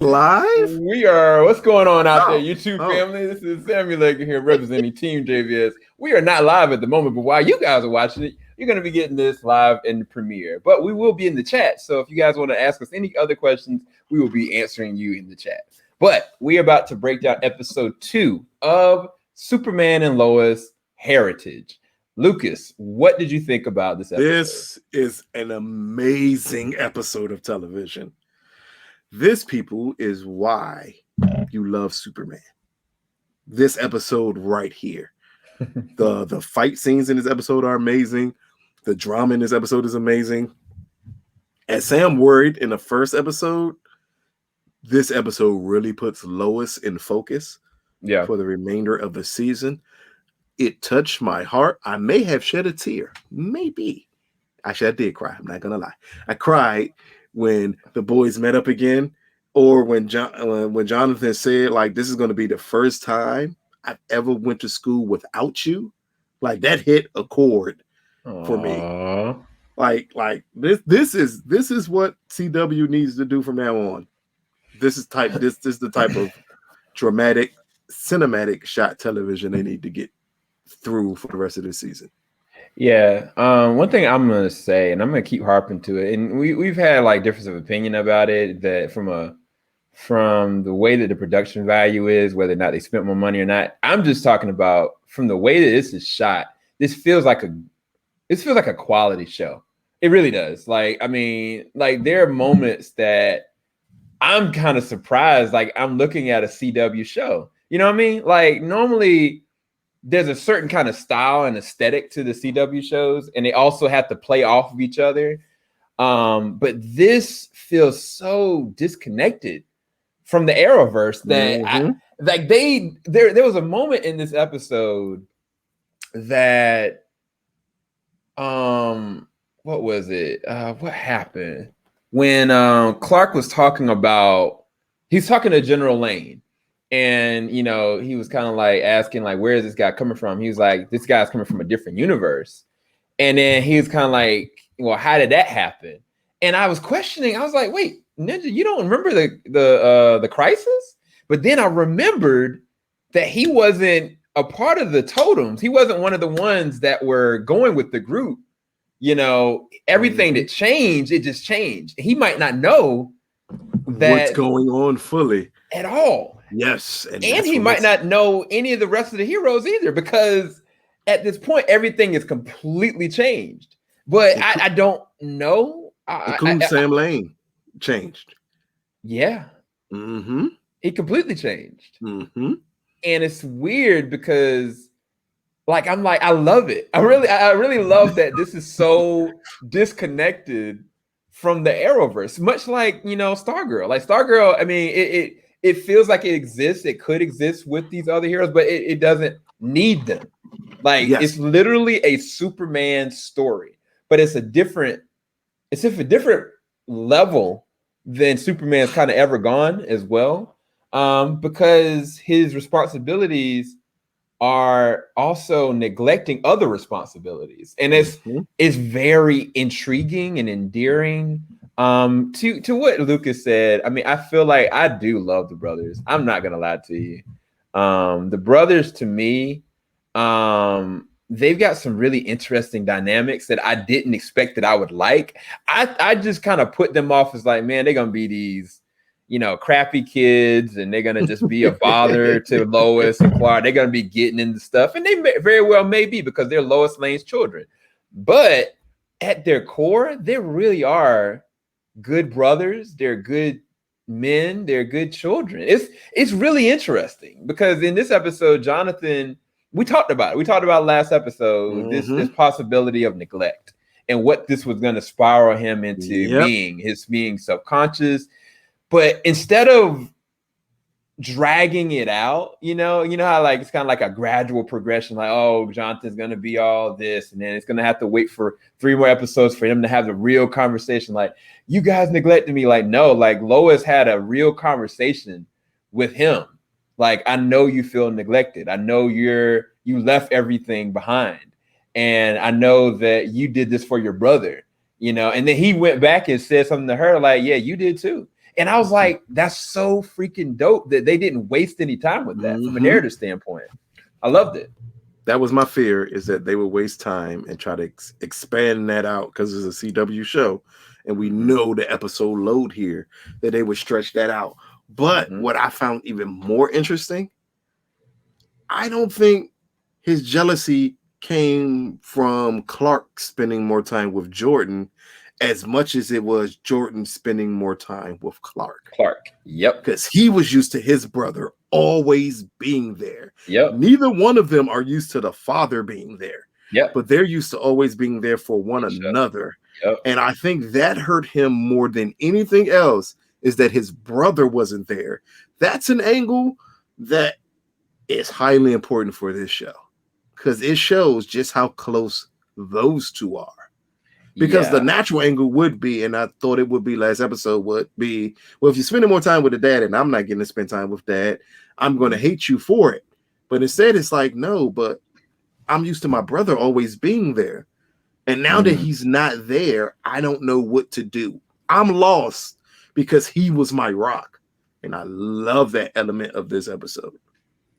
Live? We are. What's going on out there, Oh, YouTube oh. family? This is Samuel Laker here representing Team JVS. We are not live at the moment, but while you guys are watching it, you're going to be getting this live in the premiere. But we will be in the chat. So if you guys want to ask us any other questions, we will be answering you in the chat. But we're about to break down episode 2 of Superman and Lois Heritage. Lucas, what did you think about this episode? This is an amazing episode of television. This, people, is why you love Superman. This episode right here. The fight scenes in this episode are amazing. The drama in this episode is amazing. As Sam worried in the first episode, this episode really puts Lois in focus for the remainder of the season. It touched my heart. I may have shed a tear. Maybe. Actually, I did cry. I'm not going to lie. I cried when the boys met up again, or when Jonathan said, like, this is going to be the first time I've ever went to school without you. Like, that hit a chord for me. Like this is what CW needs to do from now on. This is the type of dramatic, cinematic shot television they need to get through for the rest of the season. Yeah. One thing I'm gonna say, and I'm gonna keep harping to it, and we've had like difference of opinion about it, that from the way that the production value is, whether or not they spent more money or not. I'm just talking about from the way that this is shot. This feels like a quality show. It really does. Like, I mean, like there are moments that I'm kind of surprised. Like I'm looking at a CW show. You know what I mean? Like normally there's a certain kind of style and aesthetic to the CW shows, and they also have to play off of each other. But this feels so disconnected from the Arrowverse that there was a moment in this episode that what was it? What happened when Clark was talking he's talking to General Lane. And, you know, he was kind of like asking, like, where is this guy coming from? He was like, this guy's coming from a different universe. And then he was kind of like, well, how did that happen? And I was questioning. I was like, wait, Ninja, you don't remember the crisis? But then I remembered that he wasn't a part of the totems. He wasn't one of the ones that were going with the group. You know, everything that changed, it just changed. He might not know what's going on fully at all. Yes. And he might not know any of the rest of the heroes either, because at this point, everything is completely changed. But I don't know. Including Sam Lane changed. Yeah. Mm-hmm. He completely changed. Mm-hmm. And it's weird because like, I'm like, I love it. I really love that this is so disconnected from the Arrowverse, much like, you know, Stargirl. Like Stargirl, I mean, it feels like it exists. It could exist with these other heroes, but it doesn't need them. Like it's literally a Superman story, but it's a different level than Superman's kind of ever gone as well, because his responsibilities are also neglecting other responsibilities, and it's very intriguing and endearing. To what Lucas said, I mean, I feel like I do love the brothers. I'm not gonna lie to you. The brothers, to me, they've got some really interesting dynamics that I didn't expect that I would like. I just kind of put them off as like, man, they're gonna be these, you know, crappy kids, and they're gonna just be a bother to Lois and Clark. They're gonna be getting into stuff, and they very well may be, because they're Lois Lane's children. But at their core, they really are good brothers. They're good men. They're good children. It's really interesting because in this episode, Jonathan, we talked about last episode, this possibility of neglect and what this was going to spiral him into being subconscious. But instead of dragging it out, you know how like it's kind of like a gradual progression, like, oh, Jonathan's gonna be all this, and then it's gonna have to wait for 3 more episodes for him to have the real conversation, like, you guys neglected me. Like, no, like Lois had a real conversation with him, like, I know you feel neglected, I know you left everything behind, and I know that you did this for your brother, you know. And then he went back and said something to her like, yeah, you did too. And I was like, that's so freaking dope that they didn't waste any time with that from a narrative standpoint. I loved it. That was my fear, is that they would waste time and try to expand that out because it's a CW show. And we know the episode load here, that they would stretch that out. But what I found even more interesting, I don't think his jealousy came from Clark spending more time with Jordan as much as it was Jordan spending more time with Clark. Yep. Because he was used to his brother always being there. Yep. Neither one of them are used to the father being there. Yep. But they're used to always being there for one another. Yep. And I think that hurt him more than anything else, is that his brother wasn't there. That's an angle that is highly important for this show, because it shows just how close those two are. Because the natural angle would be, and I thought it would be last episode, would be, well, if you're spending more time with the dad and I'm not getting to spend time with dad, I'm going to hate you for it. But instead it's like, no, but I'm used to my brother always being there. And now that he's not there, I don't know what to do. I'm lost because he was my rock. And I love that element of this episode.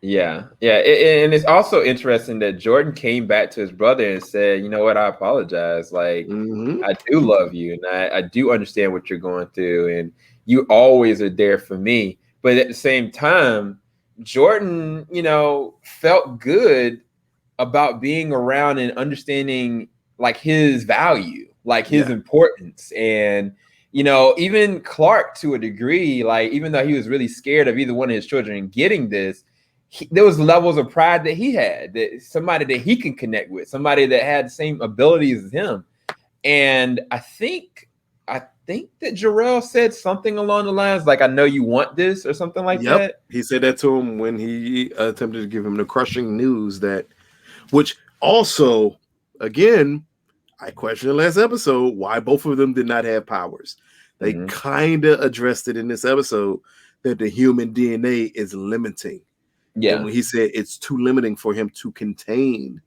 Yeah. And it's also interesting that Jordan came back to his brother and said, you know what, I apologize. Like, I do love you, and I do understand what you're going through, and you always are there for me. But at the same time, Jordan, felt good about being around and understanding like his value, like his importance. And even Clark, to a degree, like, even though he was really scared of either one of his children getting this, there was levels of pride that he had, that somebody that he can connect with, somebody that had the same abilities as him. And I think that Jarrell said something along the lines like, I know you want this, or something like that. He said that to him when he attempted to give him the crushing news, that, which also, again, I questioned last episode why both of them did not have powers. They kind of addressed it in this episode, that the human DNA is limiting. And when he said it's too limiting for him to contain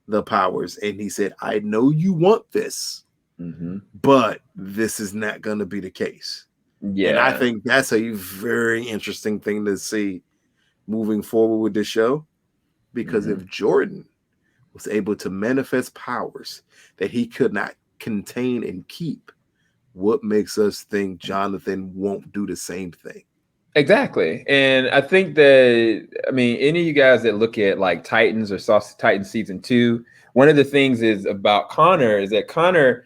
the powers, and he said, I know you want this, but this is not going to be the case. And I think that's a very interesting thing to see moving forward with this show, because if Jordan was able to manifest powers that he could not contain and keep, what makes us think Jonathan won't do the same thing? Exactly. And I think that, any of you guys that look at like Titans or saw Titans season 2, one of the things is about Connor is that Connor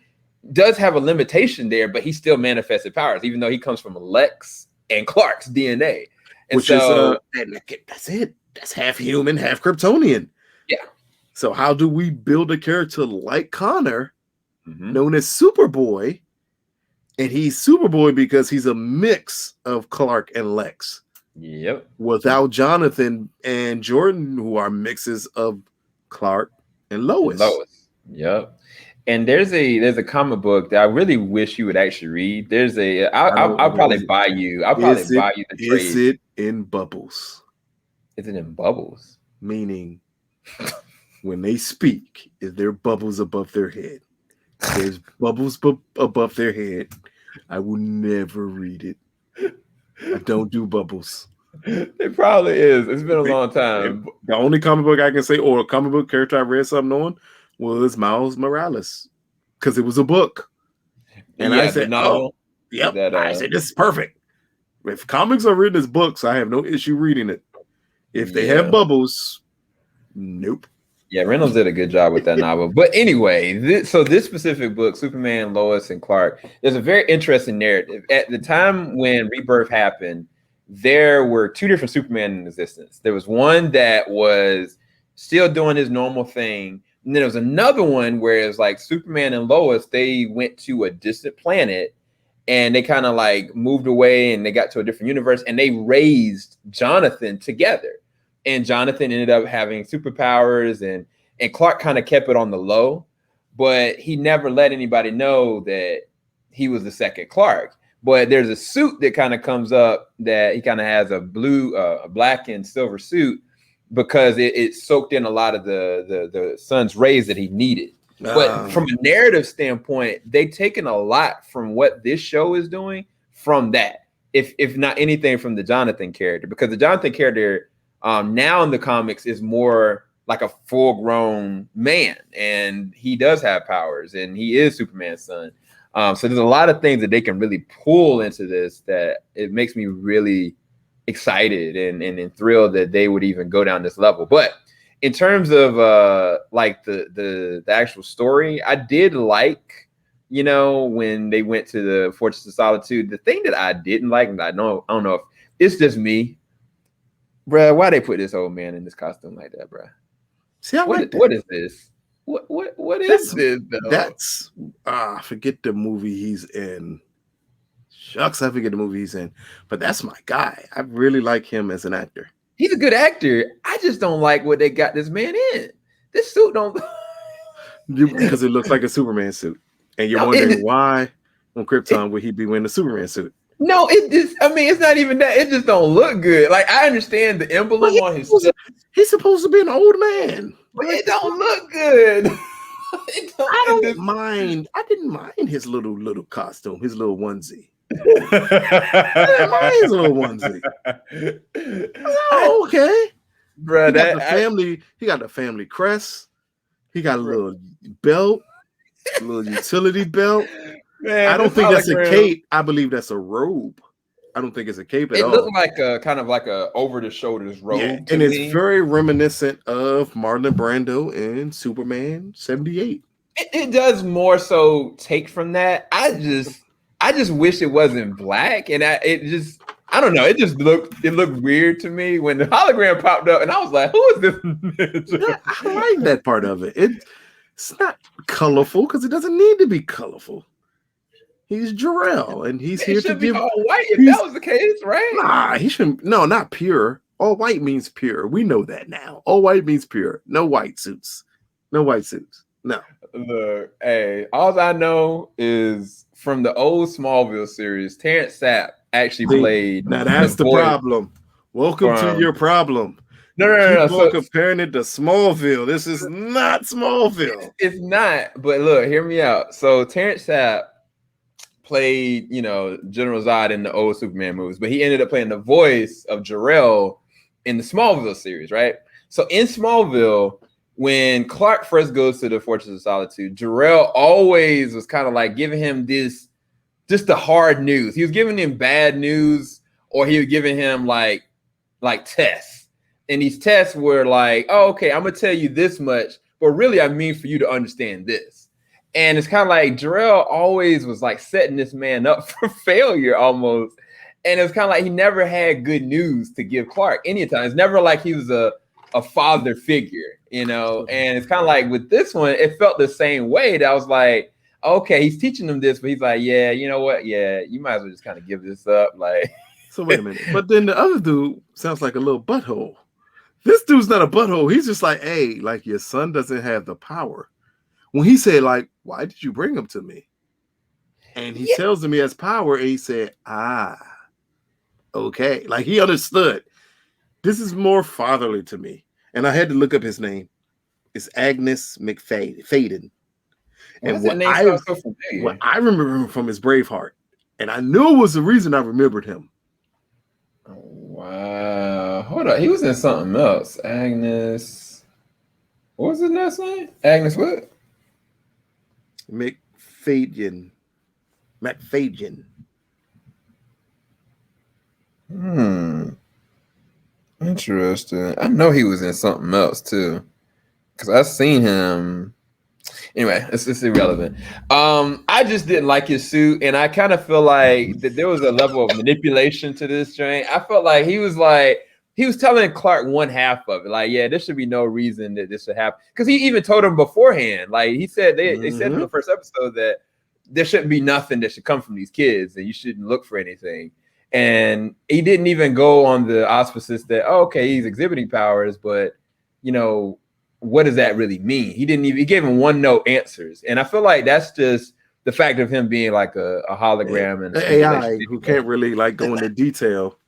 does have a limitation there, but he still manifested powers, even though he comes from Lex and Clark's DNA. And which is that's it. That's half human, half Kryptonian. Yeah. So how do we build a character like Connor, known as Superboy? And he's Superboy because he's a mix of Clark and Lex. Yep. Without Jonathan and Jordan, who are mixes of Clark and Lois. Yep. And there's a comic book that I really wish you would actually read. I'll probably buy you. I'll probably buy you the trade. Is it in bubbles? Is it in bubbles? Meaning, when they speak, is there bubbles above their head? There's bubbles above their head. I will never read it. I don't do bubbles. It probably is. It's been a long time. The only comic book I can say, or a comic book character I read something on, was Miles Morales, because it was a book. And I said, I said, this is perfect. If comics are written as books, I have no issue reading it. If they have bubbles, nope. Yeah, Reynolds did a good job with that novel. But anyway, this specific book, Superman, Lois, and Clark, there's a very interesting narrative. At the time when Rebirth happened, there were two different Superman in existence. There was one that was still doing his normal thing. And then there was another one where it was like Superman and Lois, they went to a distant planet and they kind of like moved away and they got to a different universe and they raised Jonathan together. And Jonathan ended up having superpowers, and Clark kind of kept it on the low, but he never let anybody know that he was the second Clark. But there's a suit that kind of comes up that he kind of has a black and silver suit because it soaked in a lot of the sun's rays that he needed. But from a narrative standpoint, they've taken a lot from what this show is doing from that. if not anything from the Jonathan character, because the Jonathan character now in the comics is more like a full-grown man, and he does have powers, and he is Superman's son. So there's a lot of things that they can really pull into this that it makes me really excited and thrilled that they would even go down this level. But in terms of like the actual story, I did like, you know, when they went to the Fortress of Solitude. The thing that I didn't like, and I don't know if it's just me, bruh, why they put this old man in this costume like that, bruh? See, I like that. What is this? What is this though? That's I forget the movie he's in. Shucks, I forget the movie he's in. But that's my guy. I really like him as an actor. He's a good actor. I just don't like what they got this man in. This suit don't Because it looks like a Superman suit. And you're wondering why on Krypton would he be wearing a Superman suit? No, it just, I mean, it's not even that. It just don't look good. Like, I understand the emblem on his chest. He's supposed to be an old man. But it don't look good. I didn't mind his little costume, his little onesie. I didn't mind his little onesie. Oh, okay. Bro, he got the family crest. He got a little belt, a little utility belt. Man, I don't think that's a cape. I believe that's a robe. I don't think it's a cape at all. It looked like a kind of like a over the shoulders robe. Yeah, and it's very reminiscent of Marlon Brando in Superman 78. It does more so take from that. I just wish it wasn't black, and I don't know. It looked weird to me when the hologram popped up, and I was like, "Who is this?" Yeah, I like that part of it. It's not colorful because it doesn't need to be colorful. He's Jor-El, and he's here to give. All white, if that was the case, right? Nah, he shouldn't. No, not pure. All white means pure. We know that now. All white means pure. No white suits. No white suits. No. Look, hey, all I know is from the old Smallville series, Terrence Sapp actually played. Now that's the problem. Welcome to your problem. No. So comparing it to Smallville. This is not Smallville. It's not. But look, hear me out. So Terrence Sapp played, General Zod in the old Superman movies, but he ended up playing the voice of Jor-El in the Smallville series, right? So in Smallville, when Clark first goes to the Fortress of Solitude, Jor-El always was kind of like giving him just the hard news. He was giving him bad news, or he was giving him like tests. And these tests were like, oh, okay, I'm gonna tell you this much, but really I mean for you to understand this. And it's kind of like Jor-El always was like setting this man up for failure almost. And it's kind of like he never had good news to give Clark anytime. It's never like he was a father figure, and it's kind of like with this one, it felt the same way. That I was like, okay, he's teaching them this, but he's like, yeah, you know what? Yeah, you might as well just kind of give this up. Like, so wait a minute. But then the other dude sounds like a little butthole. This dude's not a butthole. He's just like, hey, like your son doesn't have the power. When he said, like, why did you bring him to me? And he tells him he has power, and he said, okay. Like he understood. This is more fatherly to me. And I had to look up his name. It's Agnes McFadden. And what I remember him from is Braveheart. And I knew it was the reason I remembered him. Oh, wow. Hold on. He was in something else. Agnes. What was his last name? Agnes what? McFadden. Interesting. I know he was in something else too, because I've seen him. Anyway, it's irrelevant. I just didn't like his suit, and I kind of feel like that there was a level of manipulation to this joint. I felt like he was telling Clark one half of it, like, yeah, there should be no reason that this should happen, because he even told him beforehand, like he said they said in the first episode that there shouldn't be nothing that should come from these kids, and you shouldn't look for anything. And he didn't even go on the auspices that, oh, okay, he's exhibiting powers, but what does that really mean? He gave him one note answers. And I feel like that's just the fact of him being like a hologram and AI who can't really like go into detail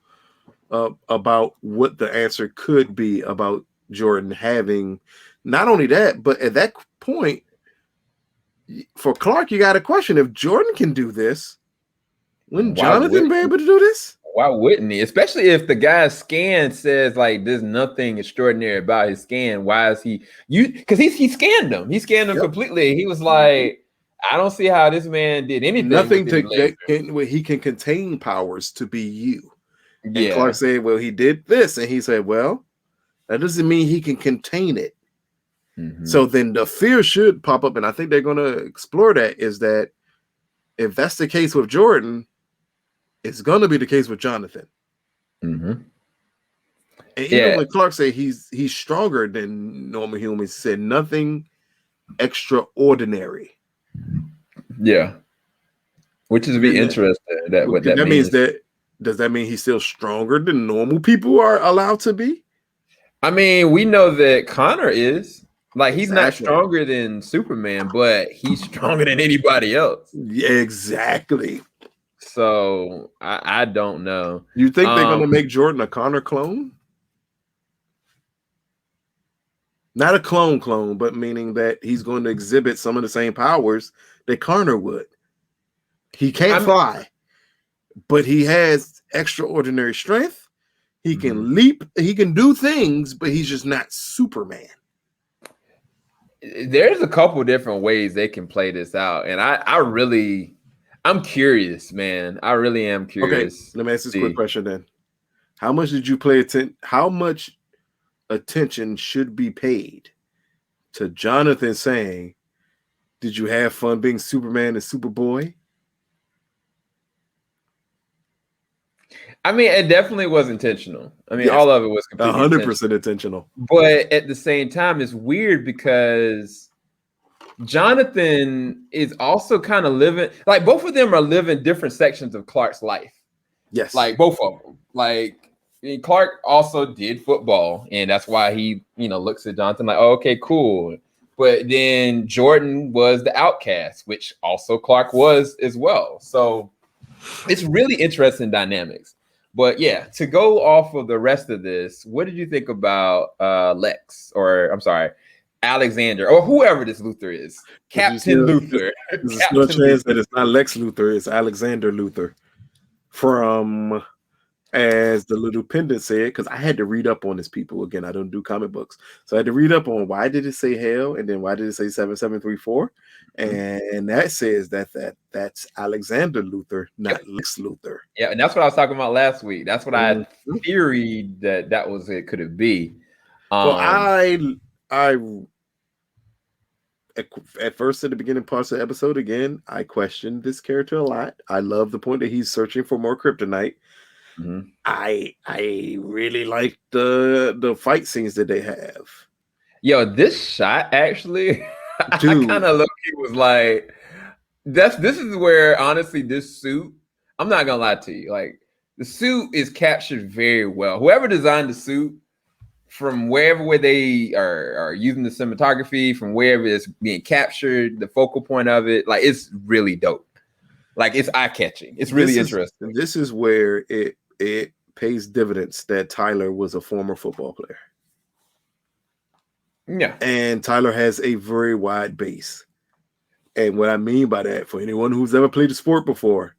about what the answer could be about Jordan having. Not only that, but at that point, for Clark, you got a question. If Jordan can do this, Wouldn't Why Jonathan would be able to do this? Why wouldn't he? Especially if the guy's scan says like there's nothing extraordinary about his scan. Why is he because he scanned him. He scanned him completely. He was like, I don't see how this man did anything. Nothing with his laser. where he can contain powers to be you. And Yeah. Clark said, well, he did this. And he said, well, that doesn't mean he can contain it. Mhm. So then the fear should pop up. And I think they're going to explore that, is that if that's the case with Jordan, it's going to be the case with Jonathan. Mhm. And even when Clark said he's stronger than normal humans, he said nothing extraordinary. Yeah. Which is be interesting. That means that does that mean he's still stronger than normal people are allowed to be? I mean, we know that Connor is. Like, he's not stronger than Superman, but he's stronger than anybody else. Yeah, exactly. So I don't know. You think they're gonna make Jordan a Connor clone? Not a clone, but meaning that he's going to exhibit some of the same powers that Connor would. He can't fly, but he has extraordinary strength. He can leap. He can do things, but he's just not Superman. There's a couple different ways they can play this out, and I'm curious, man. I really am curious. Okay, let me ask this quick question then. How much did you pay attention? How much attention should be paid to Jonathan saying, "Did you have fun being Superman and Superboy?" I mean, it definitely was intentional. I mean, all of it was completely 100% intentional. But at the same time, it's weird because Jonathan is also kind of living, like, both of them are living different sections of Clark's life. Yes. Like, both of them. Like, I mean, Clark also did football, and that's why he, looks at Jonathan like, oh, okay, cool. But then Jordan was the outcast, which also Clark was as well. So it's really interesting dynamics. But yeah, to go off of the rest of this, what did you think about Alexander, or whoever this Luthor is? Captain Luthor. There's no chance that it's not Lex Luthor, it's Alexander Luthor. From, as the little pendant said, because I had to read up on this, people. Again, I don't do comic books. So I had to read up on why did it say hell, and then why did it say 7734? And that says that's Alexander Luthor, not Lex Luthor. Yeah, and that's what I was talking about last week. That's what I theoried that was it. Could it be? Well, I at first, at the beginning parts of the episode, again, I questioned this character a lot. I love the point that he's searching for more kryptonite. Mm-hmm. I really like the fight scenes that they have. Yo, this shot actually, dude, I kind of was like, this is where honestly this suit. I'm not gonna lie to you, like the suit is captured very well. Whoever designed the suit, from where they are using the cinematography, from wherever it's being captured, the focal point of it, like it's really dope. Like it's eye-catching. It's really interesting. This is where it pays dividends that Tyler was a former football player. Yeah. And Tyler has a very wide base. And what I mean by that, for anyone who's ever played a sport before,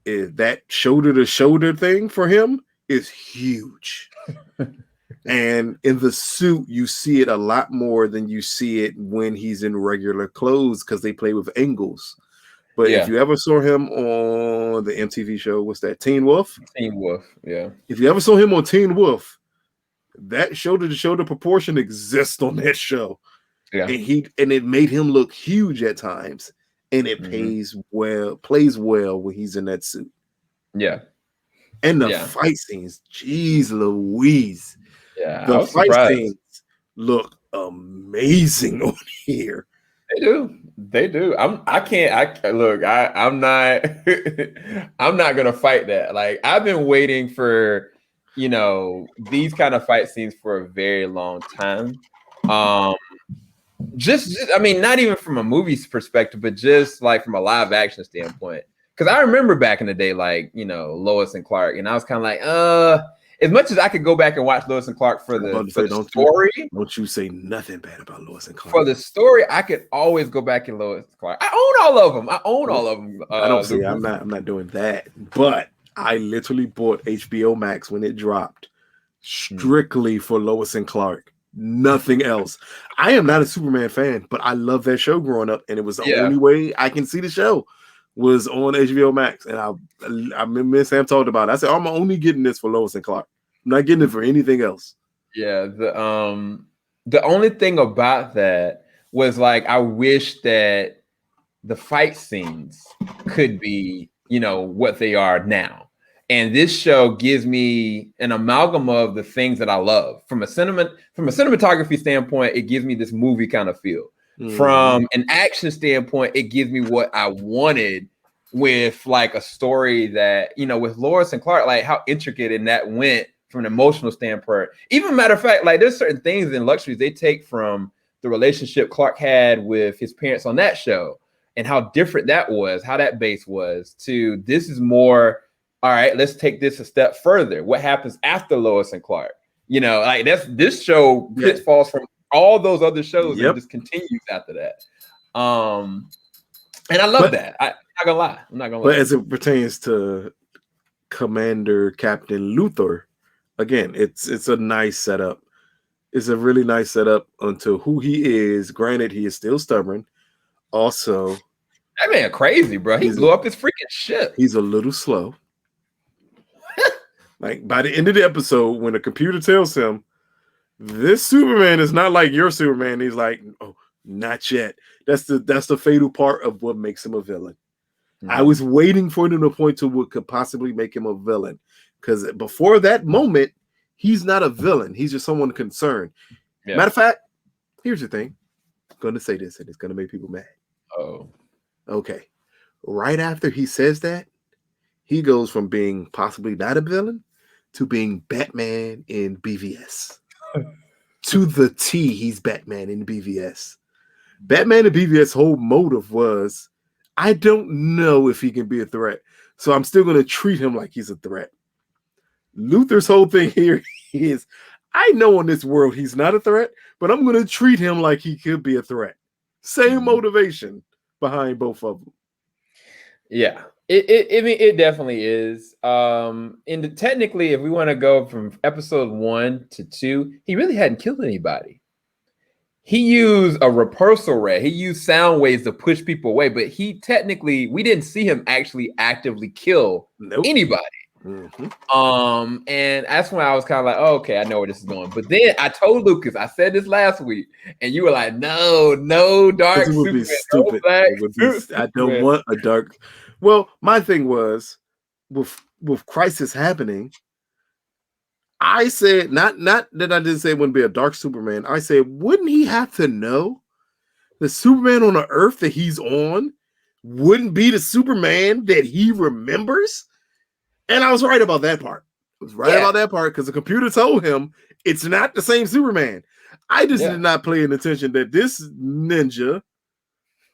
is that shoulder-to-shoulder thing for him is huge. And in the suit, you see it a lot more than you see it when he's in regular clothes because they play with angles. But if you ever saw him on the MTV show, what's that, Teen Wolf? Teen Wolf, yeah. If you ever saw him on Teen Wolf, that shoulder-to-shoulder proportion exists on that show. Yeah. And it made him look huge at times. And it plays well when he's in that suit. Yeah. And the fight scenes, geez Louise. Yeah, the fight scenes look amazing on here. They do. I'm not I'm not gonna fight that. Like I've been waiting for these kind of fight scenes for a very long time. Just I mean, not even from a movie's perspective, but just like from a live action standpoint. Because I remember back in the day, like Lois and Clark, and I was kind of like, as much as I could go back and watch Lois and Clark for the story. Don't you say nothing bad about Lois and Clark. For the story, I could always go back and Lois and Clark. I own all of them. I don't see. I'm not doing that. But I literally bought HBO Max when it dropped, strictly for Lois and Clark. Nothing else. I am not a Superman fan, but I love that show growing up, and it was the only way I can see the show was on HBO Max. And I remember Sam talked about it. I said, I'm only getting this for Lois and Clark. I'm not getting it for anything else. Yeah, the only thing about that was like I wish that the fight scenes could be, what they are now. And this show gives me an amalgam of the things that I love. From a cinematography standpoint, it gives me this movie kind of feel. From an action standpoint, it gives me what I wanted with like a story that, with Lois and Clark, like how intricate in that went from an emotional standpoint. Even matter of fact, like there's certain things in luxuries they take from the relationship Clark had with his parents on that show and how different that was, how that base was to this is more, all right, let's take this a step further. What happens after Lois and Clark? Like this show pitfalls from all those other shows and just continues after that. And I love that. I'm not gonna lie. But as it pertains to Commander Captain Luthor, again, it's a nice setup. It's a really nice setup onto who he is. Granted, he is still stubborn. Also, that man crazy, bro. He blew up his freaking ship. He's a little slow. Like by the end of the episode, when the computer tells him this Superman is not like your Superman, he's like, "Oh, not yet." That's the fatal part of what makes him a villain. Mm-hmm. I was waiting for him to point to what could possibly make him a villain, because before that moment, he's not a villain. He's just someone concerned. Yeah. Matter of fact, here's the thing. I'm going to say this, and it's going to make people mad. Oh, okay. Right after he says that, he goes from being possibly not a villain to being Batman in BVS. To the T, he's Batman in BVS. Batman in BVS' whole motive was, I don't know if he can be a threat, so I'm still going to treat him like he's a threat. Luthor's whole thing here is, I know in this world he's not a threat, but I'm going to treat him like he could be a threat. Same motivation behind both of them. Yeah. It definitely is. And technically, if we want to go from episode 1 to 2, he really hadn't killed anybody. He used a repulsor ray. He used sound waves to push people away, but we didn't see him actually actively kill anybody. Mm-hmm. And that's when I was kind of like, oh, okay, I know where this is going. But then I told Lucas, I said this last week, and you were like, no dark Superman, would be stupid. No black I don't want a dark. Well, my thing was with Crisis happening, I said not that I didn't say it wouldn't be a dark Superman. I said, wouldn't he have to know the Superman on the Earth that he's on wouldn't be the Superman that he remembers? And I was right about that part. I was right about that part because the computer told him it's not the same Superman. I just did not pay attention that this ninja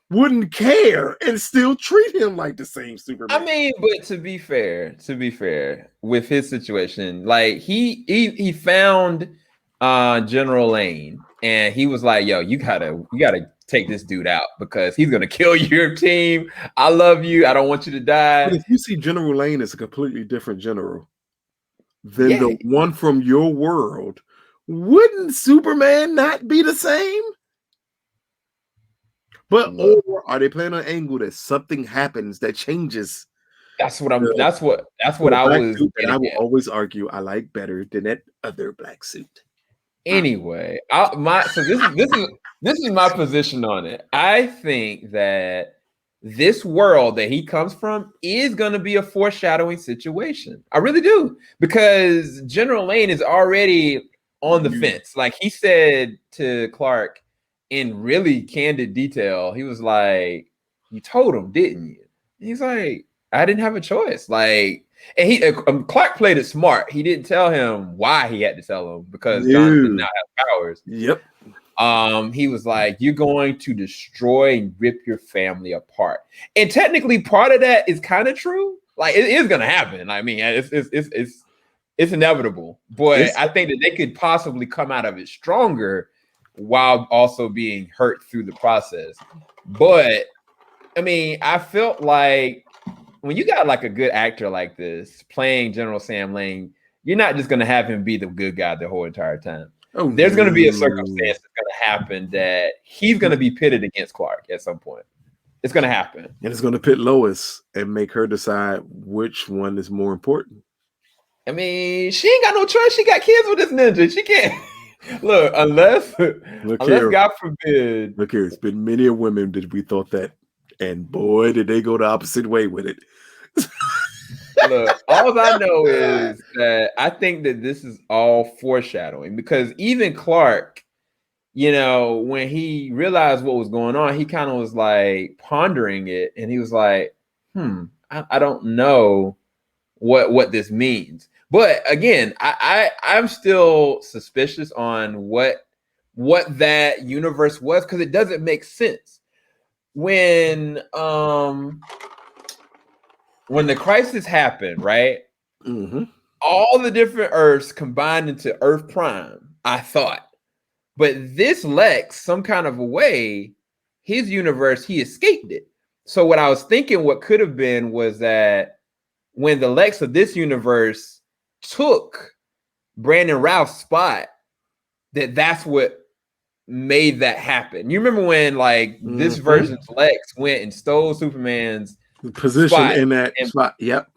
wouldn't care and still treat him like the same Superman. I mean, but to be fair, with his situation, like he found General Lane and he was like, yo, you gotta take this dude out because he's gonna kill your team. I love you. I don't want you to die. But if you see General Lane as a completely different general than the one from your world, wouldn't Superman not be the same? But or are they playing an angle that something happens that changes? That's what I was. And I will always argue I like better than that other black suit. Anyway, this is my position on it. I think that this world that he comes from is going to be a foreshadowing situation. I really do, because General Lane is already on the fence. Like he said to Clark in really candid detail, he was like, "You told him, didn't you?" And he's like, "I didn't have a choice." Like. And Clark played it smart. He didn't tell him why he had to tell him because John did not have powers. Yep. He was like, "You're going to destroy and rip your family apart." And technically, part of that is kind of true. Like it is going to happen. I mean, it's It's inevitable, but It's I think that they could possibly come out of it stronger while also being hurt through the process. But I mean, I felt like when you got like a good actor like this playing General Sam Lane, you're not just going to have him be the good guy the whole entire time. There's going to be a circumstance that's going to happen that he's going to be pitted against Clark at some point. It's going to happen. And it's going to pit Lois and make her decide which one is more important. I mean, she ain't got no choice. She got kids with this ninja. She can't. Look, unless here. God forbid. Look here, it's been many a women that we thought that, and boy, did they go the opposite way with it. Look, all I know is that I think that this is all foreshadowing, because even Clark, you know, when he realized what was going on, he kind of was like pondering it, and he was like, I don't know what this means. But again, I'm still suspicious on what that universe was, because it doesn't make sense. When the crisis happened, right? Mm-hmm. All the different Earths combined into Earth Prime, I thought. But this Lex, some kind of a way, his universe, he escaped it. So what I was thinking what could have been was that when the Lex of this universe took Brandon Routh's spot, that's what made that happen. You remember when like this version's Lex went and stole Superman's position in that spot? Yep.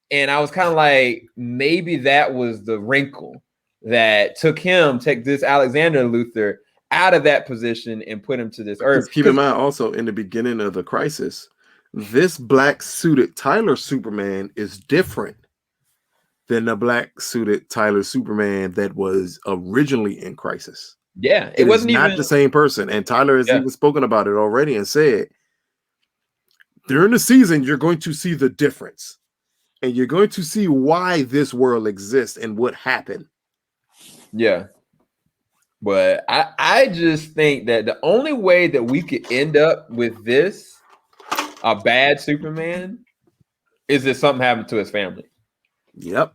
And I was kind of like, maybe that was the wrinkle that took this Alexander Luthor out of that position and put him to this Earth. Keep in mind also, in the beginning of the crisis, this black suited Tyler Superman is different than the black suited Tyler Superman that was originally in Crisis. Yeah, it wasn't even the same person. And Tyler has even spoken about it already and said, during the season, you're going to see the difference, and you're going to see why this world exists and what happened. Yeah. But I just think that the only way that we could end up with this, a bad Superman, is if something happened to his family. Yep.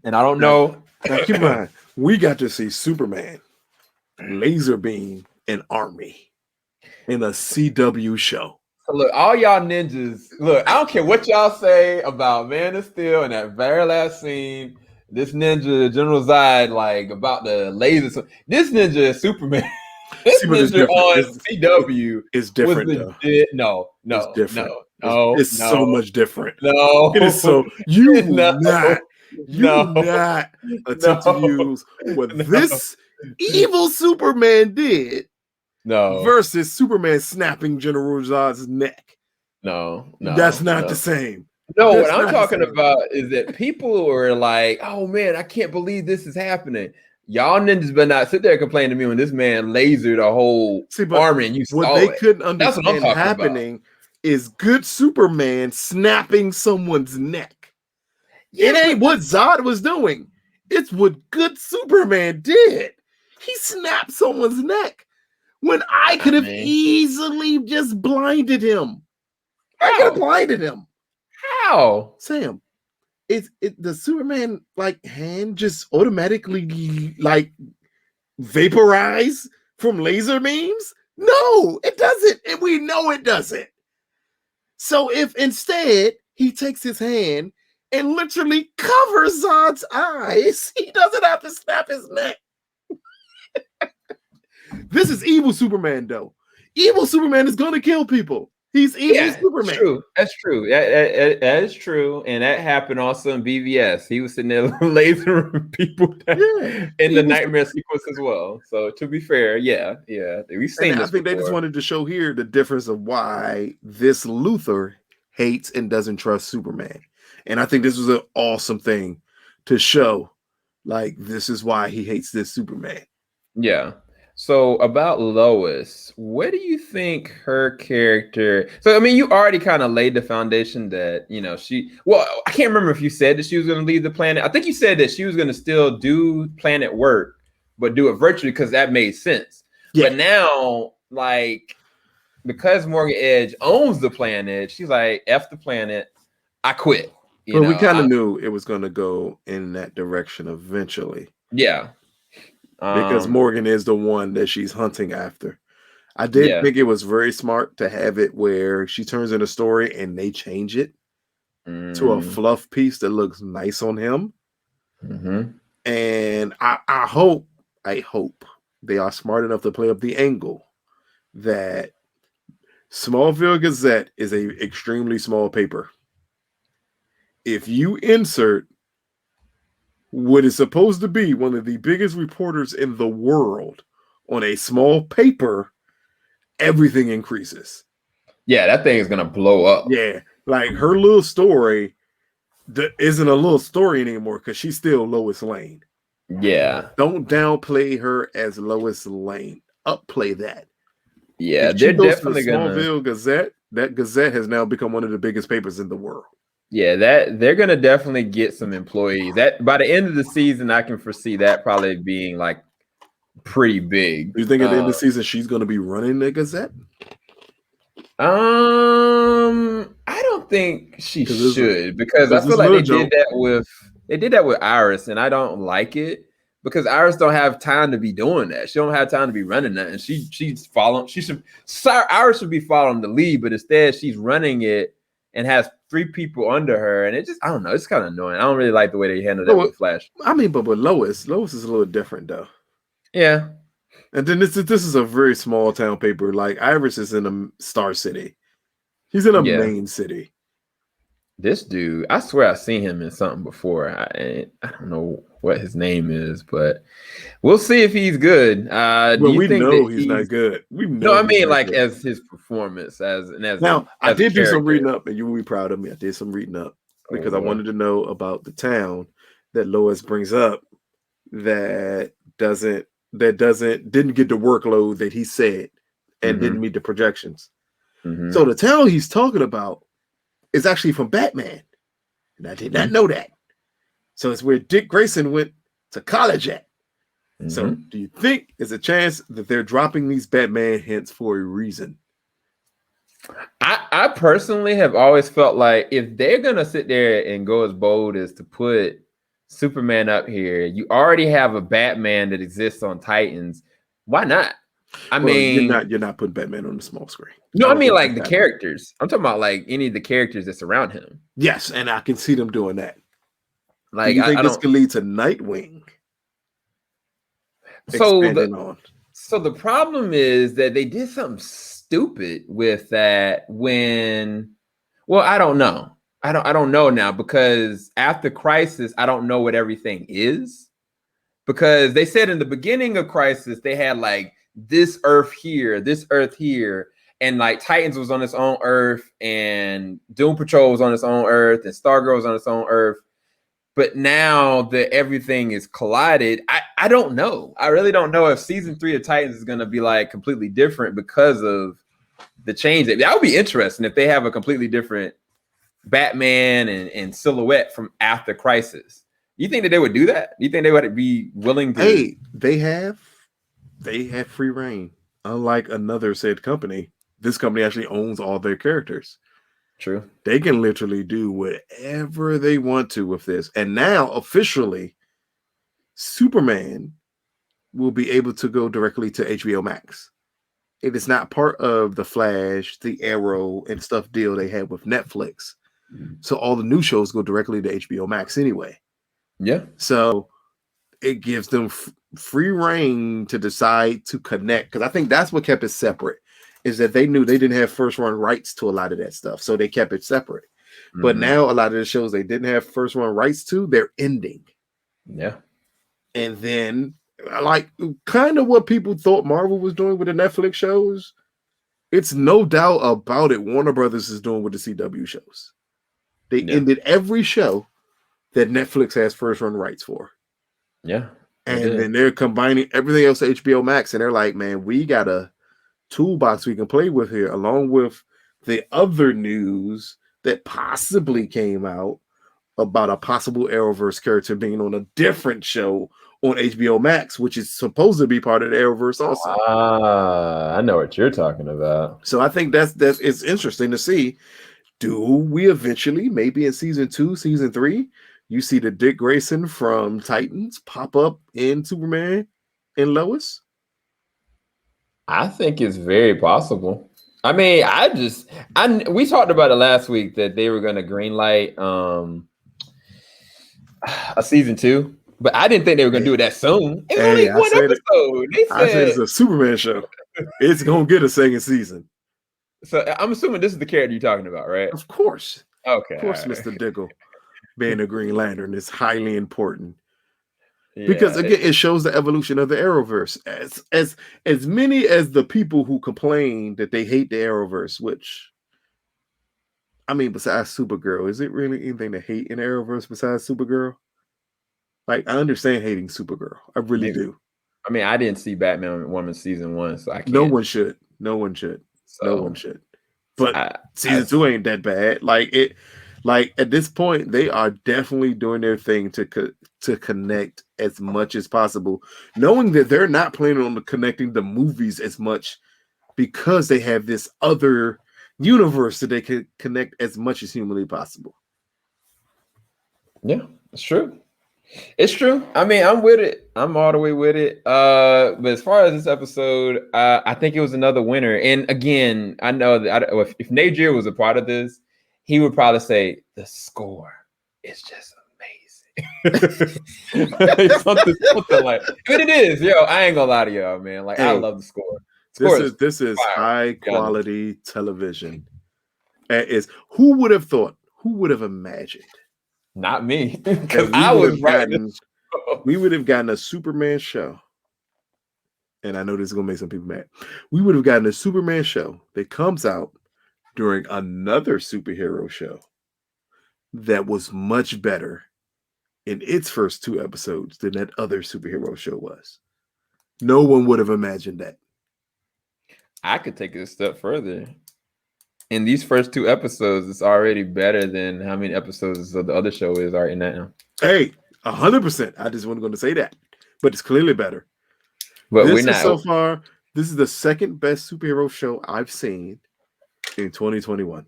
And I don't know. Now keep in mind, we got to see Superman, Laser Beam, and Army in a CW show. So look, all y'all ninjas, look, I don't care what y'all say about Man of Steel and that very last scene. This ninja, General Zod, like about the laser. This ninja is Superman. This ninja on CW is different. No, it's different. No, it's so much different. No, it is so. You not attempt to use what this evil Superman did. No, versus Superman snapping General Zod's neck. No, that's not the same. No, what I'm talking about is that people are like, "Oh man, I can't believe this is happening." Y'all ninjas better not sit there and complain to me when this man lasered a whole army and you saw what they couldn't understand happening is good Superman snapping someone's neck. It ain't what Zod was doing. It's what good Superman did. He snapped someone's neck when I could have easily just blinded him. I could have blinded him. How? Sam, the Superman like hand just automatically like vaporize from laser beams? No, it doesn't. And we know it doesn't. So if instead he takes his hand and literally covers Zod's eyes, he doesn't have to snap his neck. This is evil Superman, though. Evil Superman is going to kill people. He's evil Superman. True. That's true. That is true. And that happened also in BVS. He was sitting there lasering people in the nightmare sequence as well. So to be fair, we've seen this. I think they just wanted to show here the difference of why this Luthor hates and doesn't trust Superman. And I think this was an awesome thing to show. Like, this is why he hates this Superman. Yeah. So about Lois, what do you think her character? So I mean, you already kind of laid the foundation that I can't remember if you said that she was going to leave the planet. I think you said that she was going to still do planet work, but do it virtually because that made sense. Yeah. But now, like, because Morgan Edge owns the planet, she's like, "F the planet, I quit." You But we know, kind of knew it was going to go in that direction eventually yeah. because Morgan is the one that she's hunting after. I did Yeah. think it was very smart to have it where she turns in a story and they change it to a fluff piece that looks nice on him. And I hope they are smart enough to play up the angle that Smallville Gazette is a extremely small paper. If you insert what is supposed to be one of the biggest reporters in the world on a small paper, everything increases. Yeah, that thing is gonna blow up. Yeah, like her little story isn't a little story anymore because she's still Lois Lane. Yeah. Don't downplay her as Lois Lane. Upplay that. Yeah, If she they're goes to the definitely gonna. Smallville Gazette, that Gazette has now become one of the biggest papers in the world. Yeah, that they're gonna definitely get some employees. That by the end of the season, I can foresee that probably being like pretty big. Do you think at the end of the season she's going to be running the Gazette? I don't think she should because I feel like they did that with Iris, and I don't like it because Iris don't have time to be doing that. She don't have time to be running that, and she's following. Iris should be following the lead, but instead she's running it and has 3 people under her, and I don't know. It's kind of annoying. I don't really like the way they handle that with Flash. I mean, but with Lois is a little different though. Yeah. And then this is a very small town paper. Like Iris is in a Star City. He's in a main city. This dude, I swear I've seen him in something before. I don't know what his name is, but we'll see if he's good. Well, we know he's not good. We know. No, I mean like good. As his performance as I did do some reading up, and you will be proud of me. I did some reading up because I wanted to know about the town that Lois brings up that didn't get the workload that he said and didn't meet the projections. So the town he's talking about is actually from Batman. And I did not know that. So it's where Dick Grayson went to college at. So do you think there's a chance that they're dropping these Batman hints for a reason? I personally have always felt like if they're going to sit there and go as bold as to put Superman up here, you already have a Batman that exists on Titans. Why not? I mean, you're not putting Batman on the small screen. No, I mean like the characters. I'm talking about like any of the characters that's around him. Yes, and I can see them doing that. Like, do you think this could lead to Nightwing? So the problem is that they did something stupid with that I don't know. I don't know now because after Crisis, I don't know what everything is. Because they said in the beginning of Crisis, they had like this Earth here, and like Titans was on its own Earth, and Doom Patrol was on its own Earth, and Stargirl was on its own Earth. But now that everything is collided, I don't know. I really don't know if season 3 of Titans is going to be like completely different because of the change. That would be interesting if they have a completely different Batman and silhouette from after Crisis. You think that they would do that? You think they would be willing to? Hey, they have free reign. Unlike another said company, this company actually owns all their characters. True. They can literally do whatever they want to with this. And now, officially, Superman will be able to go directly to HBO Max. It is not part of the Flash, the Arrow, and stuff deal they had with Netflix. So all the new shows go directly to HBO Max anyway. Yeah. So it gives them free reign to decide to connect. Because I think that's what kept it separate. Is that they knew they didn't have first run rights to a lot of that stuff. So they kept it separate. But now a lot of the shows they didn't have first run rights to, they're ending. Yeah. And then like kind of what people thought Marvel was doing with the Netflix shows. It's no doubt about it. Warner Brothers is doing with the CW shows. They ended every show that Netflix has first run rights for. Yeah. And then they're combining everything else to HBO Max. And they're like, man, we got a toolbox we can play with here, along with the other news that possibly came out about a possible Arrowverse character being on a different show on HBO Max, which is supposed to be part of the Arrowverse also. I know what you're talking about. So I think that's it's interesting to see. Do we eventually, maybe in season 2, season 3, you see the Dick Grayson from Titans pop up in Superman and Lois? I think it's very possible. I mean, we talked about it last week that they were going to greenlight a season 2, but I didn't think they were going to do it that soon. It's only one episode. I said it's a Superman show. It's going to get a second season. So I'm assuming this is the character you're talking about, right? Of course. Okay. Of course, right. Mr. Diggle being a Green Lantern is highly important. Yeah, because again, it shows the evolution of the Arrowverse. As many as the people who complain that they hate the Arrowverse, which, I mean, besides Supergirl, is it really anything to hate in Arrowverse besides Supergirl? Like, I understand hating Supergirl. I really do. I mean, I didn't see Batman Woman season 1, so I can't. No one should. No one should. So, no one should. But season 2 ain't that bad. Like at this point, they are definitely doing their thing to connect as much as possible, knowing that they're not planning on connecting the movies as much because they have this other universe that they can connect as much as humanly possible. Yeah, it's true. It's true. I mean, I'm with it. I'm all the way with it. But as far as this episode, I think it was another winner. And again, I know that if Nadir was a part of this, he would probably say the score is just amazing. something like. But it is, I ain't gonna lie to y'all, man. Like, I love the score. This is high quality television. Who would have thought? Who would have imagined? Not me, because I was writing. We would have gotten a Superman show, and I know this is gonna make some people mad. We would have gotten a Superman show that comes out during another superhero show that was much better in its first 2 episodes than that other superhero show was. No one would have imagined that. I could take it a step further. In these first 2 episodes, it's already better than how many episodes of the other show is right now. Hey, 100%. I just wasn't going to say that, but it's clearly better. But we're not so far. This is the second best superhero show I've seen in 2021,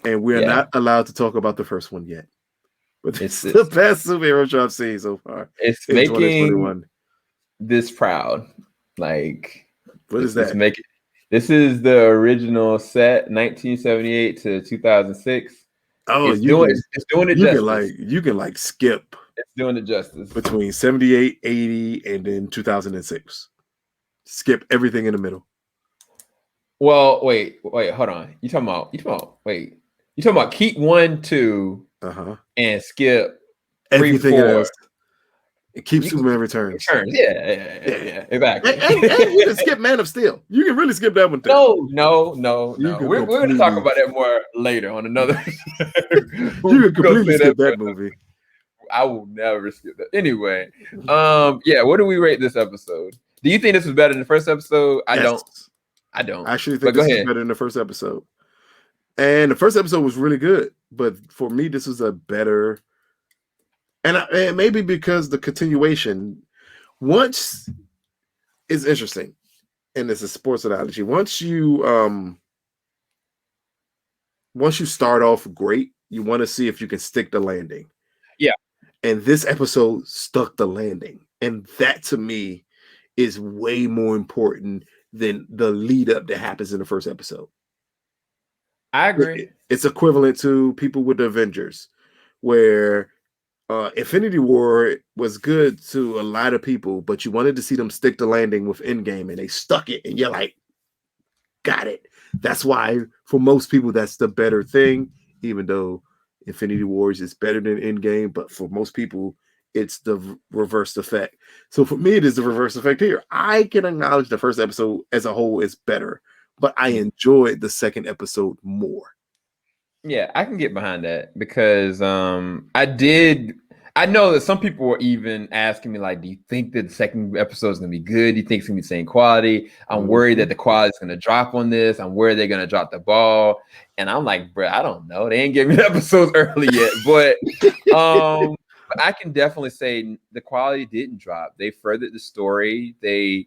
and we are not allowed to talk about the first one yet. But it's the best superhero show I've seen so far. It's in making 2021. This proud. Like, what is that? This is the original set, 1978 to 2006. Oh, it's doing it justice. You can skip. It's doing it justice. Between 78, 80, and then 2006. Skip everything in the middle. Well, wait, hold on. You talking about keep 1, 2, and skip everything 3, 4. Else. It keeps Superman Returns. Yeah, exactly. and you can skip Man of Steel. You can really skip that one too. No. We're going to talk about that more later on another. You can completely skip that movie. I will never skip that. Anyway, what do we rate this episode? Do you think this was better than the first episode? I don't. I actually think this is better than the first episode. And the first episode was really good, but for me, this was a better. And maybe because the continuation, once is interesting, and it's a sports analogy. Once you start off great, you want to see if you can stick the landing. Yeah. And this episode stuck the landing, and that to me is way more important than the lead up that happens in the first episode. I agree. It's equivalent to people with the Avengers, where Infinity War was good to a lot of people, but you wanted to see them stick the landing with Endgame, and they stuck it, and you're like, got it. That's why for most people that's the better thing, even though Infinity Wars is better than Endgame, but for most people it's the reverse effect. So for me, it is the reverse effect here. I can acknowledge the first episode as a whole is better, but I enjoyed the second episode more. Yeah, I can get behind that because I know that some people were even asking me, like, do you think that the second episode is going to be good? Do you think it's going to be the same quality? I'm worried that the quality is going to drop on this. I'm worried they're going to drop the ball. And I'm like, bro, I don't know. They ain't giving me the episodes early yet. But I can definitely say the quality didn't drop. They furthered the story. They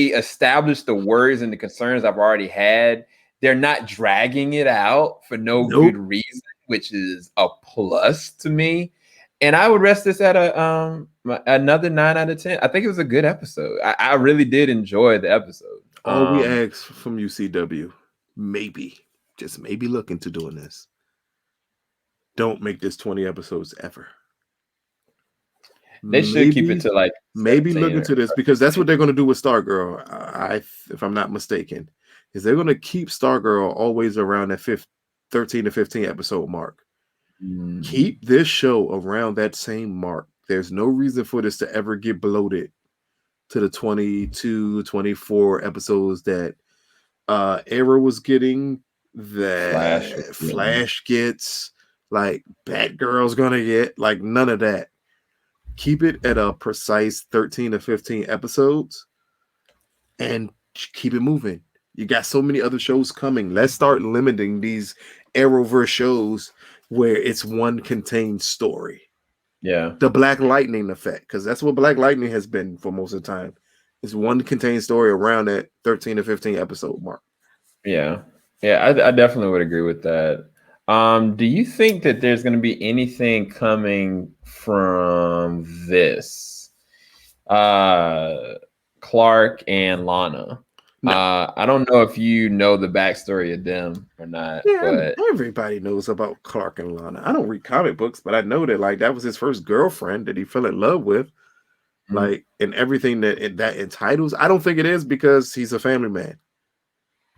established the worries and the concerns I've already had. they're not dragging it out for no good reason, which is a plus to me. And I would rest this at another 9 out of 10. I think it was a good episode. I really did enjoy the episode. All we ask from UCW, maybe, just maybe look into doing this. Don't make this 20 episodes ever. They should keep it to like maybe look into this, because that's what they're going to do with Stargirl. If I'm not mistaken, is they're going to keep Stargirl always around that 13 to 15 episode mark. Keep this show around that same mark. There's no reason for this to ever get bloated to the 22, 24 episodes that Arrow was getting, that Flash gets, like Batgirl's gonna get, like none of that. Keep it at a precise 13 to 15 episodes and keep it moving. You got so many other shows coming. Let's start limiting these Arrowverse shows where it's one contained story. Yeah. The Black Lightning effect, because that's what Black Lightning has been for most of the time. It's one contained story around that 13 to 15 episode mark. Yeah. Yeah, I definitely would agree with that. Do you think that there's going to be anything coming from this? Clark and Lana. No. I don't know if you know the backstory of them or not. Yeah, but everybody knows about Clark and Lana. I don't read comic books, but I know that like that was his first girlfriend that he fell in love with. Like, and everything that entitles. I don't think it is, because he's a family man.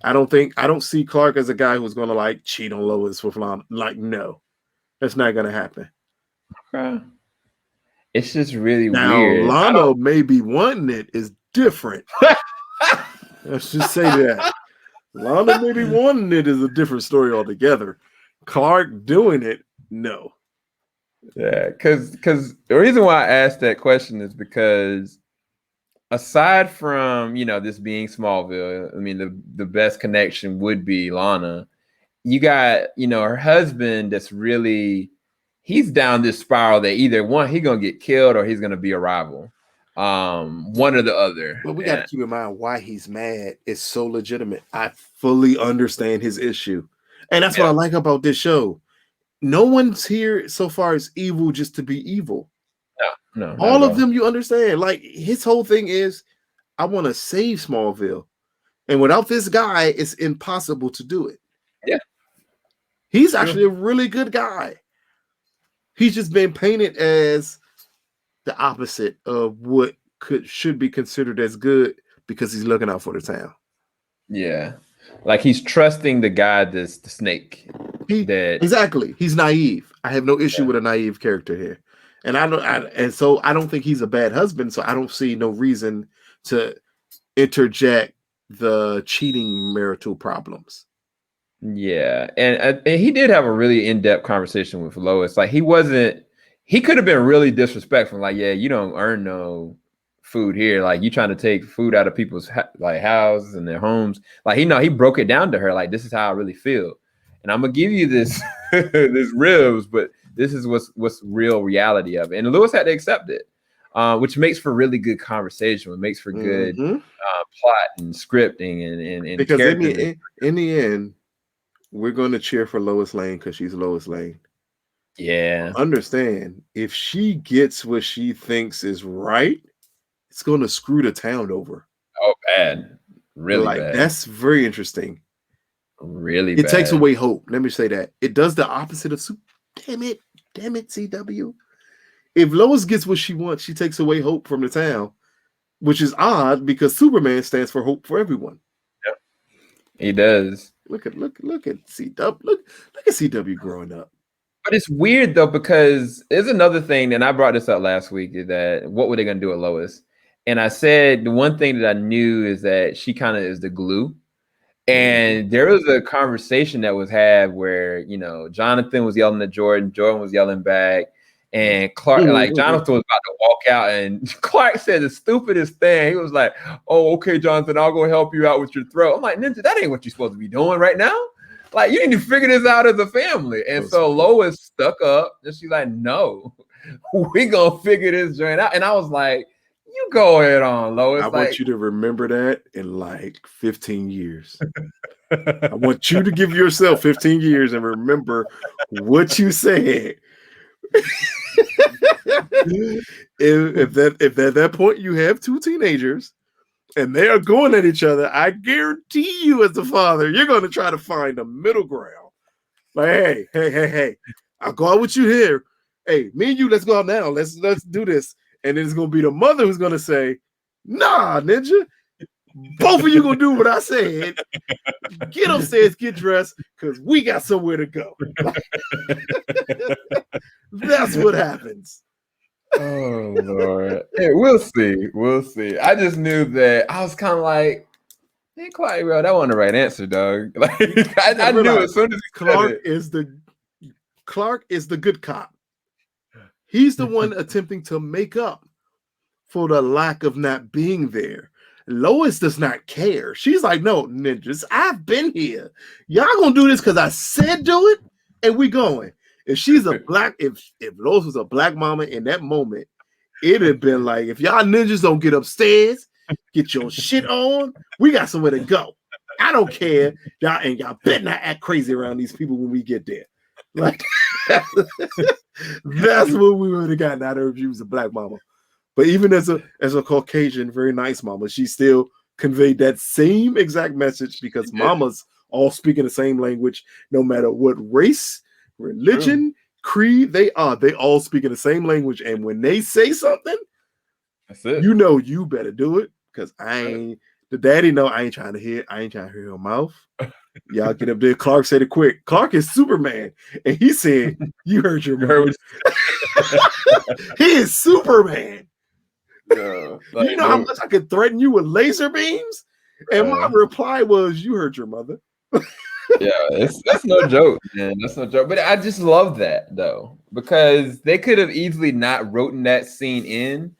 I don't see Clark as a guy who's going to like cheat on Lois with Lana. Like, no, that's not going to happen. Okay. It's just really weird. Lana maybe wanting it is different. Let's just say that. Lana maybe wanting it is a different story altogether. Clark doing it, no. Yeah, because the reason why I asked that question is because aside from, this being Smallville, I mean, the best connection would be Lana. You got, her husband that's really, he's down this spiral that either one, he's going to get killed or he's going to be a rival. One or the other. But we got to keep in mind why he's mad is so legitimate. I fully understand his issue. And that's what I like about this show. No one's here so far is evil just to be evil. No. All of them, you understand. Like, his whole thing is, I want to save Smallville. And without this guy, it's impossible to do it. Yeah. He's actually a really good guy. He's just been painted as the opposite of what should be considered as good, because he's looking out for the town. Yeah. Like, he's trusting the guy that's the snake. Exactly. He's naive. I have no issue with a naive character here. And so I don't think he's a bad husband, so I don't see no reason to interject the cheating marital problems. Yeah. And he did have a really in-depth conversation with Lois. Like, he could have been really disrespectful. Like, yeah, you don't earn no food here. Like, you trying to take food out of people's houses and their homes. Like, he broke it down to her. Like, this is how I really feel. And I'm going to give you this, this ribs, but this is what's real reality of it. And Lewis had to accept it, which makes for really good conversation. It makes for good plot and scripting and because in the end, we're going to cheer for Lois Lane because she's Lois Lane. Yeah. Understand, if she gets what she thinks is right, it's going to screw the town over. Oh, bad. Really bad. That's very interesting. Really bad. It takes away hope. Let me say that. It does the opposite of damn it, CW. If Lois gets what she wants, she takes away hope from the town, which is odd because Superman stands for hope for everyone. Yep. He does. Look at CW. Look at CW growing up. But it's weird though, because there's another thing, and I brought this up last week, is that what were they going to do with Lois? And I said the one thing that I knew is that she kind of is the glue. And there was a conversation that was had where, Jonathan was yelling at Jordan was yelling back, and Clark, Jonathan was about to walk out, and Clark said the stupidest thing. He was like, "Oh, okay, Jonathan, I'll go help you out with your throat." I'm like, "Ninja, that ain't what you're supposed to be doing right now. Like, you need to figure this out as a family." And so Lois stuck up, and she's like, "No, we gonna figure this joint out." And I was like, you go ahead on, Lois. I want you to remember that in like 15 years. I want you to give yourself 15 years and remember what you said. if at that point you have two teenagers and they are going at each other, I guarantee you, as the father, you're going to try to find a middle ground. Like, hey, I'll go out with you here. Hey, me and you, let's go out now. Let's do this. And then it's going to be the mother who's going to say, nah, ninja, both of you going to do what I said. Get upstairs, get dressed, because we got somewhere to go. That's what happens. Oh Lord. Hey, we'll see. I just knew that I was kind of like, hey, Clark, bro, that wasn't the right answer, dog. Like I knew as soon as Clark is the good cop. He's the one attempting to make up for the lack of not being there. Lois does not care. She's like, no, ninjas, I've been here. Y'all gonna do this because I said do it, and we going. If she's a black, if Lois was a black mama in that moment, it'd have been like, if y'all ninjas don't get upstairs, get your shit on, we got somewhere to go. I don't care. Y'all better not act crazy around these people when we get there. Like that's what we would have gotten out of her if she was a black mama. But even as a Caucasian, very nice mama, she still conveyed that same exact message because mamas all speaking the same language, no matter what race, religion, creed they are. They all speak in the same language. And when they say something, that's it. You know you better do it because the daddy know I ain't trying to hear her mouth. Y'all get up there. Clark said it quick. Clark is Superman. And he said, you heard your mother. He is Superman. You know how much I could threaten you with laser beams? And my reply was, you heard your mother. Yeah, that's no joke, man. That's no joke. But I just love that though, because they could have easily not written that scene in,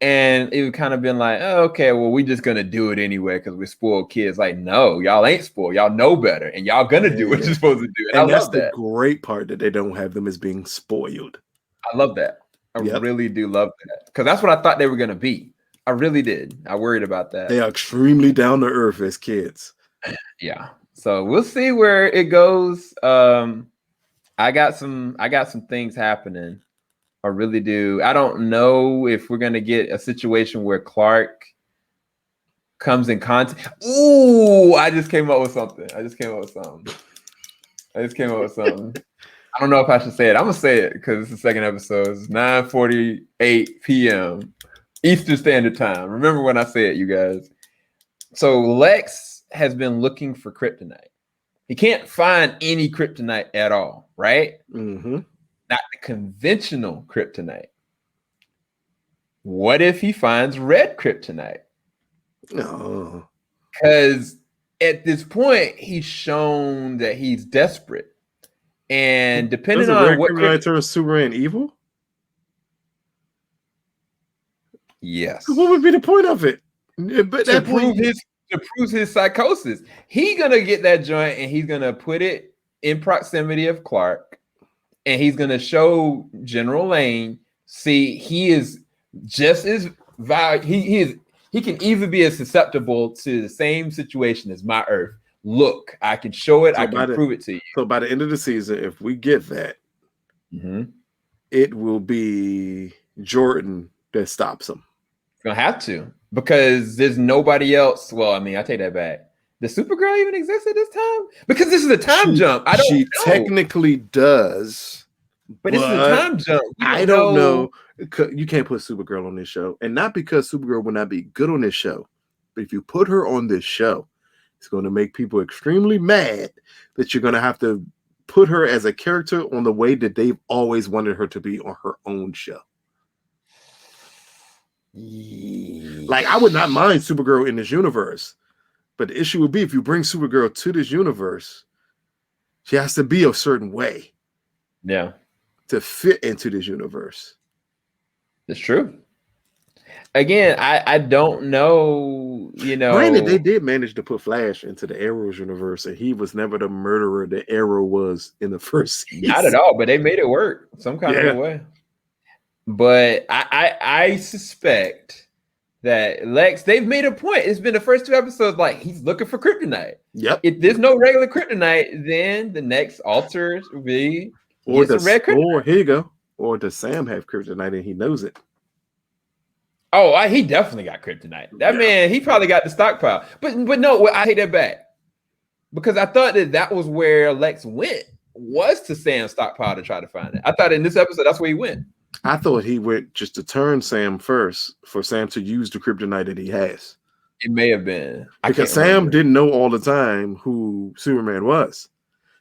and it would kind of been like, oh, okay, well, we're just gonna do it anyway because we're spoiled kids. Like, no, y'all ain't spoiled. Y'all know better, and y'all gonna do what you're supposed to do. And that's the great part that they don't have them as being spoiled. I love that. I really do love that because that's what I thought they were gonna be. I really did. I worried about that. They are extremely down to earth as kids. Yeah. So we'll see where it goes. I got some things happening. I really do. I don't know if we're gonna get a situation where Clark comes in contact. Ooh, I just came up with something. I don't know if I should say it. I'm gonna say it because it's the second episode. It's 9:48 p.m. Eastern Standard Time. Remember when I say it, you guys. So Lex has been looking for kryptonite. He can't find any kryptonite at all, right? Mm-hmm. Not the conventional kryptonite. What if he finds red kryptonite? No. Because at this point, he's shown that he's desperate. And depending on what kryptonite turns Superman evil? Yes. What would be the point of it? But to prove his psychosis. He's gonna get that joint and he's gonna put it in proximity of Clark, and he's gonna show General Lane. See, he is just as valuable. He can even be as susceptible to the same situation as my Earth. Look, I can show it. I can prove it to you. So by the end of the season, if we get that, it will be Jordan that stops him. Gonna have to, because there's nobody else. Well, I mean, I take that back. Does Supergirl even exist at this time? Because this is a time jump. I don't know. She technically does. But this is a time jump. I don't know. You can't put Supergirl on this show. And not because Supergirl will not be good on this show. But if you put her on this show, it's going to make people extremely mad that you're going to have to put her as a character on the way that they've always wanted her to be on her own show. Like, I would not mind Supergirl in this universe, but the issue would be if you bring Supergirl to this universe, she has to be a certain way, to fit into this universe. It's true. Again, I don't know. Granted, they did manage to put Flash into the Arrow's universe, and he was never the murderer that Arrow was in the first season. Not at all, but they made it work some kind of way. But I suspect that Lex, they've made a point. It's been the first 2 episodes, like he's looking for kryptonite. Yep. If there's no regular kryptonite, then the next alter will be Or some red kryptonite. or here you go. Or does Sam have kryptonite and he knows it? Oh, he definitely got kryptonite. That man, he probably got the stockpile. But no, I take that back. Because I thought that was where Lex went, was to Sam's stockpile to try to find it. I thought in this episode, that's where he went. I thought he went just to turn Sam first for Sam to use the kryptonite that he has. It may have been. Because Sam didn't know all the time who Superman was.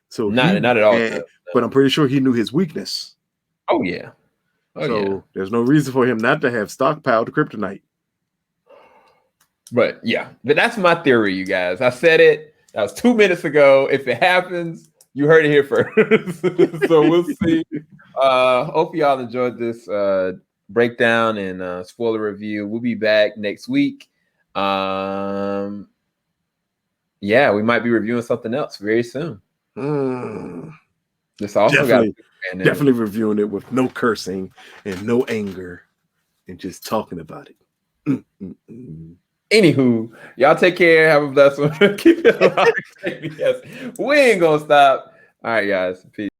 So not at all. But I'm pretty sure he knew his weakness. Oh, yeah. There's no reason for him not to have stockpiled kryptonite. But that's my theory, you guys. I said it. That was 2 minutes ago. If it happens, you heard it here first. So we'll see. Hope y'all enjoyed this breakdown and spoiler review. We'll be back next week. We might be reviewing something else very soon. This also definitely reviewing it with no cursing and no anger and just talking about it. Anywho, y'all take care. Have a blessed one. Keep it alive. Yes. We ain't gonna stop. All right, guys. Peace.